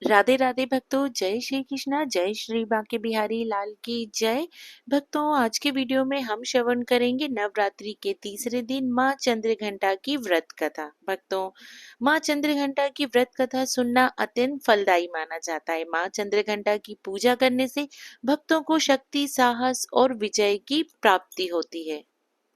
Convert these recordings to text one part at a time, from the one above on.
राधे राधे भक्तों, जय श्री कृष्णा, जय श्री बांके बिहारी लाल की जय। भक्तों, आज के वीडियो में हम श्रवण करेंगे नवरात्रि के तीसरे दिन माँ चंद्रघंटा की व्रत कथा। भक्तों, माँ चंद्रघंटा की व्रत कथा सुनना अत्यंत फलदायी माना जाता है। माँ चंद्रघंटा की पूजा करने से भक्तों को शक्ति, साहस और विजय की प्राप्ति होती है।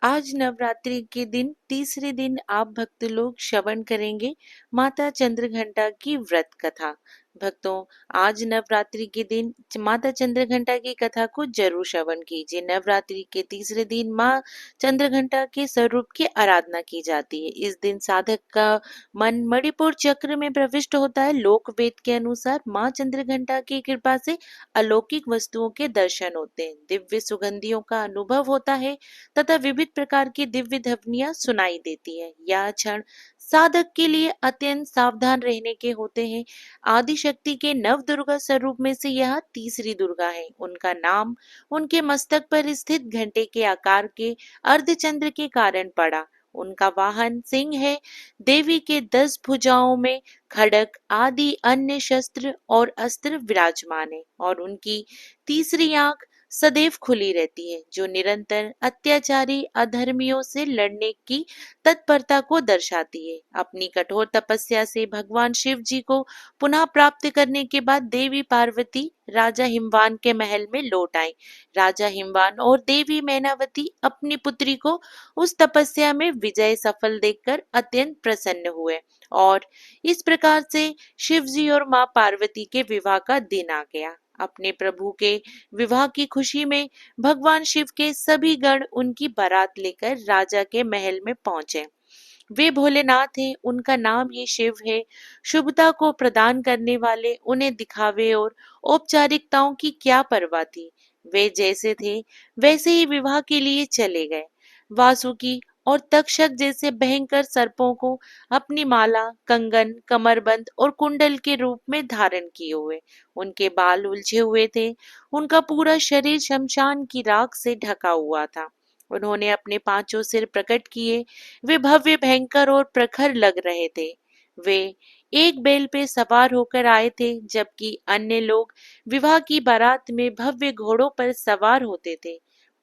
आज नवरात्रि के दिन तीसरे दिन आप भक्त लोग श्रवण करेंगे माता चंद्रघंटा की व्रत कथा। भक्तों, आज नवरात्रि के दिन माता चंद्रघंटा की कथा को जरूर श्रवण कीजिए। नवरात्रि के तीसरे दिन माँ चंद्रघंटा के स्वरूप की आराधना की जाती है। इस दिन साधक का मन मणिपुर चक्र में प्रविष्ट होता है। लोक वेद के अनुसार माँ चंद्रघंटा की कृपा से अलौकिक वस्तुओं के दर्शन होते हैं, दिव्य सुगंधियों का अनुभव होता है तथा विविध प्रकार की दिव्य ध्वनियां सुनाई देती है। यह क्षण साधक के लिए अत्यंत सावधान रहने के होते हैं। आदि शक्ति के नव दुर्गा स्वरूप में से यह तीसरी दुर्गा है। उनका नाम उनके मस्तक पर स्थित घंटे के आकार के अर्धचंद्र के कारण पड़ा। उनका वाहन सिंह है। देवी के 10 भुजाओं में खड़ग आदि अन्य शस्त्र और अस्त्र विराजमान है और उनकी तीसरी आंख सदैव खुली रहती है, जो निरंतर अत्याचारी अधर्मियों से लड़ने की तत्परता को दर्शाती है। अपनी कठोर तपस्या से भगवान शिव जी को पुनः प्राप्त करने के बाद देवी पार्वती राजा हिमवान के महल में लौट आई। राजा हिमवान और देवी मैनावती अपनी पुत्री को उस तपस्या में विजय सफल देखकर अत्यंत प्रसन्न हुए और इस प्रकार से शिव जी और माँ पार्वती के विवाह का दिन आ गया। अपने प्रभु के विवाह की खुशी में भगवान शिव के सभी गण उनकी बारात लेकर राजा के महल में पहुंचे। वे भोलेनाथ हैं, उनका नाम ही शिव है। शुभता को प्रदान करने वाले उन्हें दिखावे और औपचारिकताओं की क्या परवाह थी। वे जैसे थे वैसे ही विवाह के लिए चले गए। वासुकी और तक्षक जैसे भयंकर सर्पों को अपनी माला, कंगन, कमरबंद और कुंडल के रूप में धारण किए हुए। उनके बाल उलझे हुए थे। उनका पूरा शरीर शमशान की राख से ढका हुआ था। उन्होंने अपने पांचों सिर प्रकट किए। वे भव्य, भयंकर और प्रखर लग रहे थे। वे एक बैल पे सवार होकर आए थे, जबकि अन्य लोग विवाह की बारात में भव्य घोड़ों पर सवार होते थे।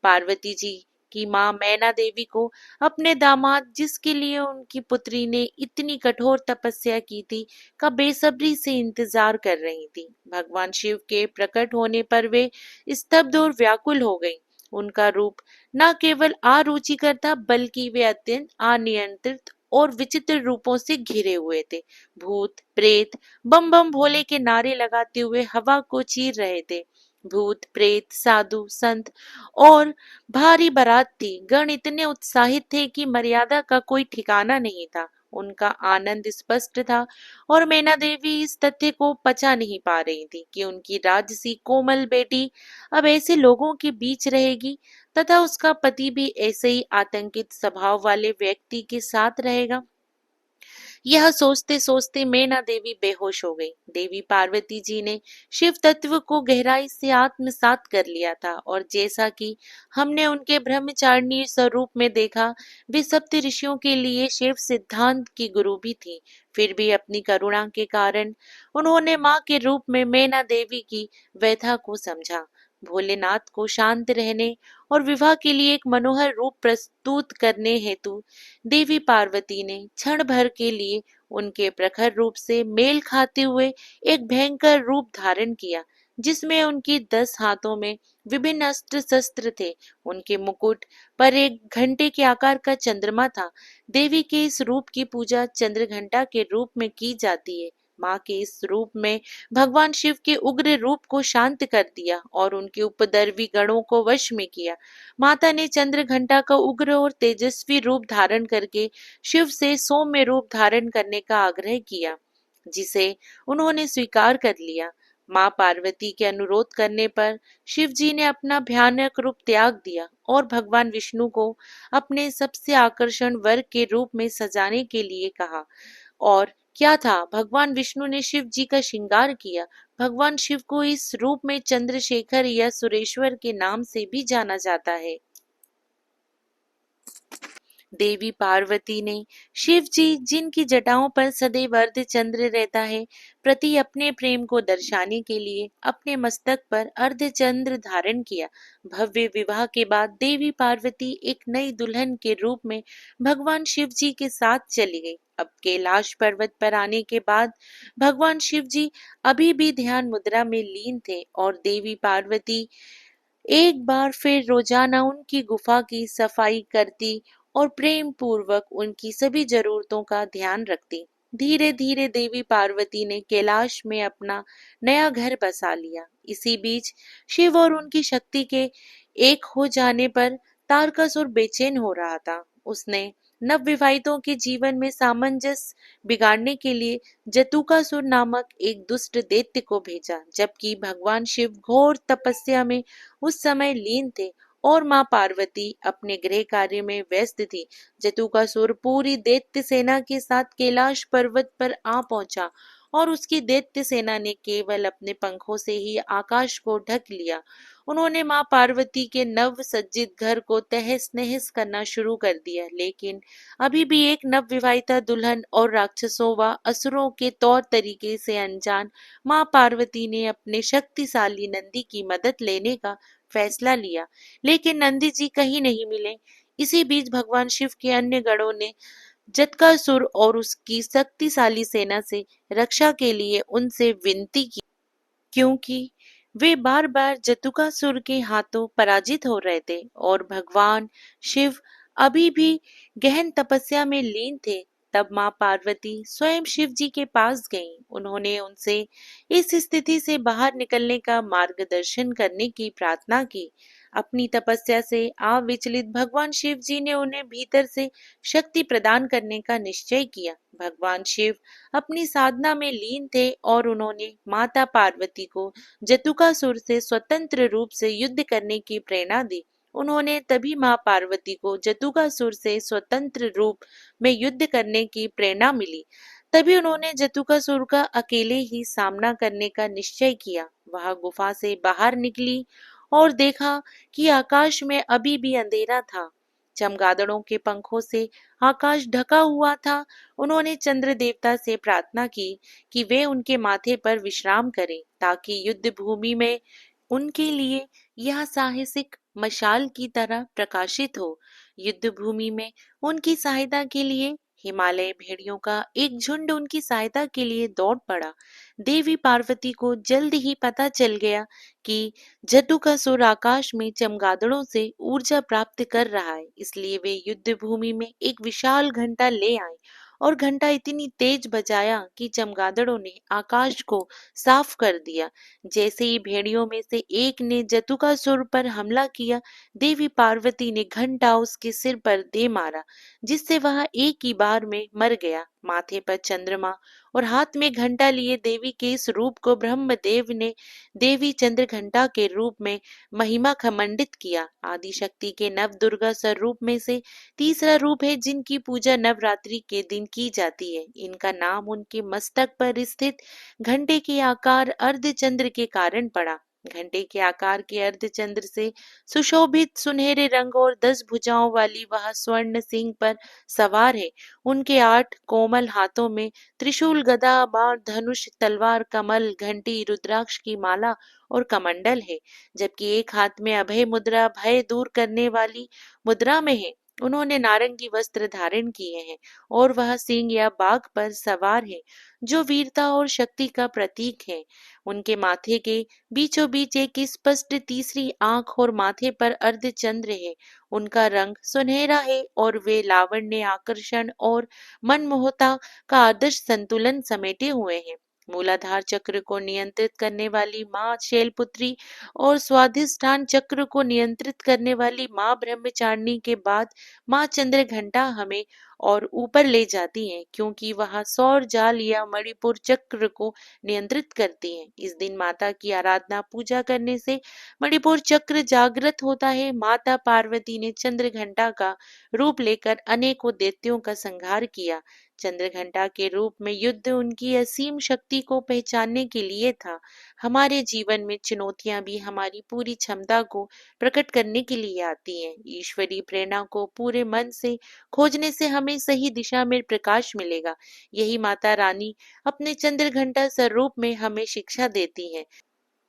पार्वती जी की माँ मैना देवी को अपने दामाद, जिसके लिए उनकी पुत्री ने इतनी कठोर तपस्या की थी, का बेसब्री से इंतजार कर रही थी। भगवान शिव के प्रकट होने पर वे स्तब्ध और व्याकुल हो गईं। उनका रूप न केवल अरुचिकर था, बल्कि वे अत्यंत अनियंत्रित और विचित्र रूपों से घिरे हुए थे। भूत प्रेत बम बम भोले के नारे लगाते हुए हवा को चीर रहे थे। भूत प्रेत, साधु संत और भारी बारात थी। गण इतने उत्साहित थे कि मर्यादा का कोई ठिकाना नहीं था। उनका आनंद स्पष्ट था और मैना देवी इस तथ्य को पचा नहीं पा रही थी कि उनकी राजसी कोमल बेटी अब ऐसे लोगों के बीच रहेगी तथा उसका पति भी ऐसे ही आतंकित स्वभाव वाले व्यक्ति के साथ रहेगा। यह सोचते सोचते मैना देवी बेहोश हो गई। देवी पार्वती जी ने शिव तत्व को गहराई से आत्मसात कर लिया था और जैसा कि हमने उनके ब्रह्मचारिणी स्वरूप में देखा, वे सप्त ऋषियों के लिए शिव सिद्धांत की गुरु भी थी। फिर भी अपनी करुणा के कारण उन्होंने माँ के रूप में मैना देवी की व्यथा को समझा। भोलेनाथ को शांत रहने और विवाह के लिए एक मनोहर रूप प्रस्तुत करने हेतु देवी पार्वती ने क्षण भर के लिए उनके प्रखर रूप से मेल खाते हुए एक भयंकर रूप धारण किया, जिसमें उनकी 10 हाथों में विभिन्न अस्त्र शस्त्र थे। उनके मुकुट पर एक घंटे के आकार का चंद्रमा था। देवी के इस रूप की पूजा चंद्रघंटा के रूप में की जाती है। माँ के इस रूप में भगवान शिव के उग्र रूप को शांत कर दिया और उनके उपद्रवी गणों को वश में किया। माता ने चंद्रघंटा का उग्र और तेजस्वी रूप धारण करके शिव से सौम्य रूप धारण करने का आग्रह किया, जिसे उन्होंने स्वीकार कर लिया। माँ पार्वती के अनुरोध करने पर शिव जी ने अपना भयानक रूप त्याग दिया और भगवान विष्णु को अपने सबसे आकर्षण वर्ग के रूप में सजाने के लिए कहा। और क्या था, भगवान विष्णु ने शिव जी का श्रृंगार किया। भगवान शिव को इस रूप में चंद्रशेखर या सुरेश्वर के नाम से भी जाना जाता है। देवी पार्वती ने शिव जी, जिनकी जटाओं पर सदैव अर्धचंद्र रहता है, प्रति अपने प्रेम को दर्शाने के लिए अपने मस्तक पर अर्धचंद्र धारण किया। भव्य विवाह के बाद देवी पार्वती एक नई दुल्हन के रूप में भगवान शिव जी के साथ चली गई। अब कैलाश पर्वत पर आने के बाद भगवान शिव जी अभी भी ध्यान मुद्रा में लीन थे और देवी पार्वती एक बार फिर रोजाना उनकी गुफा की सफाई करती और प्रेम पूर्वक उनकी सभी जरूरतों का ध्यान रखती। धीरे धीरे देवी पार्वती ने कैलाश में अपना नया घर बसा लिया। इसी बीच शिव और उनकी शक्ति के एक हो जाने पर तारकासुर बेचैन हो रहा था। उसने नवविवाहितों के जीवन में सामंजस्य बिगाड़ने के लिए जतुकासुर नामक एक दुष्ट दैत्य को भेजा। जबकि भगवान शिव घोर तपस्या में उस समय लीन थे और मां पार्वती अपने गृह कार्य में व्यस्त थी। जतुकासुर पूरी दैत्य सेना के साथ कैलाश पर्वत पर आ पहुंचा और उसकी दैत्य सेना ने केवल अपने पंखों से ही आकाश को ढक लिया। उन्होंने मां पार्वती के नव सज्जित घर को तहस नहस करना शुरू कर दिया, लेकिन अभी भी एक नवविवाहिता दुल्हन और राक्षसों व असुरों के तौर तरीके से अनजान मां पार्वती ने अपने शक्तिशाली नंदी की मदद लेने का फैसला लिया, लेकिन नंदी जी कहीं नहीं मिले। इसी बीच भगवान शिव के अन्य गणों ने जटकासुर और उसकी शक्तिशाली सेना से रक्षा के लिए उनसे विनती की, क्योंकि वे बार बार जतुकासुर के हाथों पराजित हो रहे थे और भगवान शिव अभी भी गहन तपस्या में लीन थे। तब मां पार्वती स्वयं शिव जी के पास गईं। उन्होंने उनसे इस स्थिति से बाहर निकलने का मार्गदर्शन करने की प्रार्थना की। अपनी तपस्या से अविचलित भगवान शिव जी ने उन्हें भीतर से शक्ति प्रदान करने का निश्चय किया। भगवान शिव अपनी साधना में लीन थे और उन्होंने माता पार्वती को जतुकासुर से स्वतंत्र रूप से युद्ध करने की प्रेरणा दी। उन्होंने तभी मां पार्वती को जतुकासुर से स्वतंत्र रूप में युद्ध करने की प्रेरणा मिली। तभी उन्होंने जतुकासुर का अकेले ही सामना करने का निश्चय किया। वह गुफा से बाहर निकली और देखा कि आकाश में अभी भी अंधेरा था। चमगादड़ों के पंखों से आकाश ढका हुआ था। उन्होंने चंद्र देवता से प्रार्थना की कि वे उनके माथे पर विश्राम करें, ताकि युद्ध भूमि में उनके लिए यह साहसिक मशाल की तरह प्रकाशित हो। युद्ध भूमि में उनकी सहायता के लिए हिमालय भेड़ियों का एक झुंड उनकी सहायता के लिए दौड़ पड़ा। देवी पार्वती को जल्द ही पता चल गया कि जटुकासुर आकाश में चमगादड़ों से ऊर्जा प्राप्त कर रहा है, इसलिए वे युद्ध भूमि में एक विशाल घंटा ले आए और घंटा इतनी तेज बजाया कि चमगादड़ों ने आकाश को साफ कर दिया। जैसे ही भेड़ियों में से एक ने जतुकासुर पर हमला किया, देवी पार्वती ने घंटा उसके सिर पर दे मारा, जिससे वह एक ही बार में मर गया। माथे पर चंद्रमा और हाथ में घंटा लिए देवी के इस रूप को ब्रह्मदेव ने देवी चंद्र घंटा के रूप में महिमा खमंडित किया। आदि शक्ति के नव दुर्गा स्वरूप में से तीसरा रूप है, जिनकी पूजा नवरात्रि के दिन की जाती है। इनका नाम उनके मस्तक पर स्थित घंटे के आकार अर्धचंद्र के कारण पड़ा। घंटे के आकार के अर्धचंद्र से सुशोभित सुनहरे रंग और 10 भुजाओं वाली वह स्वर्ण सिंह पर सवार है। उनके 8 कोमल हाथों में त्रिशूल, गदा, बाण, धनुष, तलवार, कमल, घंटी, रुद्राक्ष की माला और कमंडल है, जबकि एक हाथ में अभय मुद्रा भय दूर करने वाली मुद्रा में है। उन्होंने नारंगी वस्त्र धारण किए हैं और वह सिंह या बाघ पर सवार है, जो वीरता और शक्ति का प्रतीक है। उनके माथे के बीचों बीच एक स्पष्ट तीसरी आंख और माथे पर अर्धचंद्र है। उनका रंग सुनहरा है और वे लावण्य, आकर्षण और मनमोहता का आदर्श संतुलन समेटे हुए हैं। मूलाधार चक्र को नियंत्रित करने वाली माँ शैलपुत्री और स्वाधिष्ठान चक्र को नियंत्रित करने वाली माँ ब्रह्मचारिणी के बाद माँ चंद्रघंटा हमें और ऊपर ले जाती हैं, क्योंकि वह सौर जाल या मणिपुर चक्र को नियंत्रित करती हैं। इस दिन माता की आराधना पूजा करने से मणिपुर चक्र जागृत होता है। माता पार्वती ने चंद्रघंटा का रूप लेकर अनेकों दैत्यों का संहार किया। चंद्रघंटा के रूप में युद्ध उनकी असीम शक्ति को पहचानने के लिए था। हमारे जीवन में चुनौतियां भी हमारी पूरी क्षमता को प्रकट करने के लिए आती हैं। ईश्वरीय प्रेरणा को पूरे मन से खोजने से हमें सही दिशा में प्रकाश मिलेगा। यही माता रानी अपने चंद्रघंटा स्वरूप में हमें शिक्षा देती है।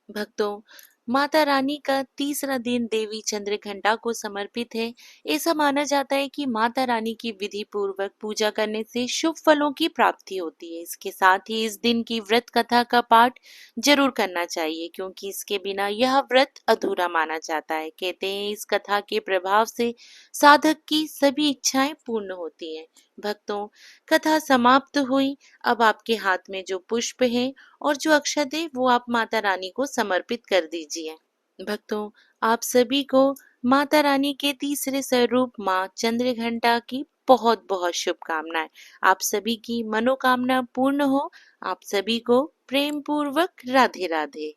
भक्तों, माता रानी का तीसरा दिन देवी चंद्रघंटा को समर्पित है। ऐसा माना जाता है कि माता रानी की विधि पूर्वक पूजा करने से शुभ फलों की प्राप्ति होती है। इसके साथ ही इस दिन की व्रत कथा का पाठ जरूर करना चाहिए, क्योंकि इसके बिना यह व्रत अधूरा माना जाता है। कहते हैं इस कथा के प्रभाव से साधक की सभी इच्छाएं पूर्ण होती हैं। भक्तों, कथा समाप्त हुई। अब आपके हाथ में जो पुष्प है और जो अक्षत है वो आप माता रानी को समर्पित कर दीजिए। भक्तों, आप सभी को माता रानी के तीसरे स्वरूप माँ चंद्रघंटा की बहुत बहुत शुभकामनाएं। आप सभी की मनोकामना पूर्ण हो। आप सभी को प्रेम पूर्वक राधे राधे।